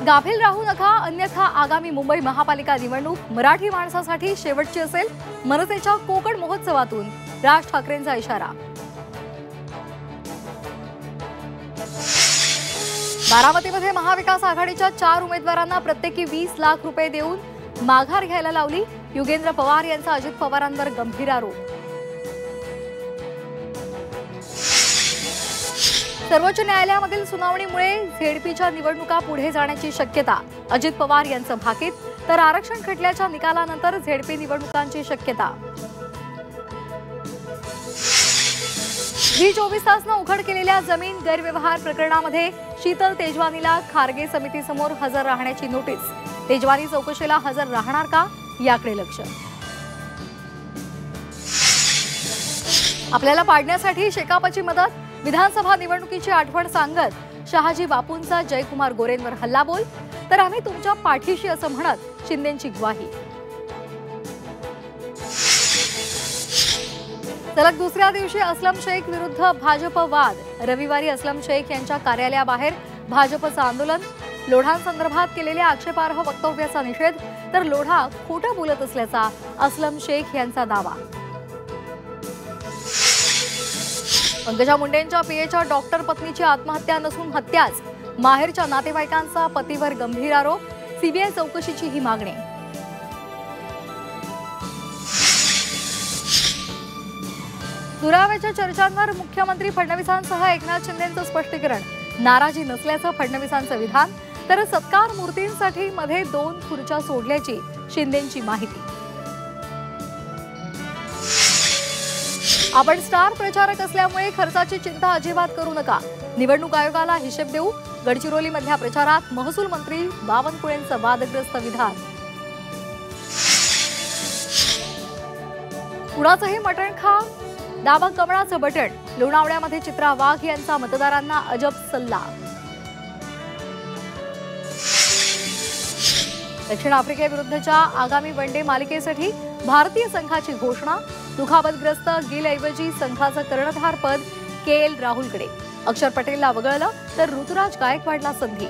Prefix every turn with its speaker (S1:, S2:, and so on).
S1: गाफील राहू नका, अन्यथा आगामी मुंबई महापालिका निवडणूक मराठी माणसासाठी शेवटची असेल. मनसेच्या कोकण महोत्सवातून राज ठाकरेंचा इशारा. बारामतीमध्ये महाविकास आघाडीच्या 4 उमेदवारांना प्रत्येकी 20 लाख रुपये देऊन माघार घ्यायला लावली. युगेंद्र पवार यांचा अजित पवारांवर गंभीर आरोप. सर्वोच्च न्यायालयामधील सुनावणीमुळे झेडपीच्या निवडणुका पुढे जाण्याची शक्यता. अजित पवार यांचं भाकीत, तर आरक्षण खटल्याच्या निकालानंतर झेडपी निवडणुकांची शक्यता. 24 तासनं उघड केलेल्या जमीन गैरव्यवहार प्रकरणामध्ये शीतल तेजवानीला खारगे समितीसमोर हजर राहण्याची नोटीस. तेजवानी चौकशीला हजर राहणार का, याकडे लक्ष. आपल्याला पाडण्यासाठी शेकापची मदत. विधानसभा निवडणुकीची आठवण सांगत शहाजी बापूंचा जयकुमार गोरेंवर हल्लाबोल. तर आम्ही तुमच्या पाठीशी असं म्हणत शिंदेंची ग्वाही. सलग दुसऱ्या दिवशी अस्लम शेख विरुद्ध भाजप वाद. रविवारी अस्लम शेख यांच्या कार्यालयाबाहेर भाजपचं आंदोलन. लोढांसंदर्भात केलेल्या आक्षेपार्ह वक्तव्याचा निषेध, तर लोढा खोटं बोलत असल्याचा अस्लम शेख यांचा दावा. पंकजा मुंडेंच्या पीएच्या डॉक्टर पत्नीची आत्महत्या नसून हत्याच. माहेरच्या नातेवाईकांचा पतीवर गंभीर आरोप. सीबीआय चौकशीची ही मागणी. दुराव्याच्या चर्चांवर मुख्यमंत्री फडणवीसांसह एकनाथ शिंदेंचं स्पष्टीकरण. नाराजी नसल्याचं फडणवीसांचं विधान, तर सत्कार मूर्तींसाठी मध्ये 2 खुर्च्या सोडल्याची शिंदेंची माहिती. आपण स्टार प्रचारक असल्यामुळे खर्चाची चिंता अजिबात करू नका. निवडणूक आयोगाला हिशेब देऊ. गडचिरोलीमधल्या प्रचारात महसूल मंत्री बावनकुळेंचं वादग्रस्त विधान. कुणाचंही मटण खा, दाबा कमळाचं बटण. लोणावळ्यामध्ये चित्रा वाघ यांचा मतदारांना अजब सल्ला. दक्षिण आफ्रिकेविरुद्धच्या आगामी वनडे मालिकेसाठी भारतीय संघाची घोषणा. दुखापतग्रस्त गिलऐवजी संघाचं कर्णधारपद KL राहुलकडे. अक्षर पटेलला वगळलं, तर ऋतुराज गायकवाडला संधी.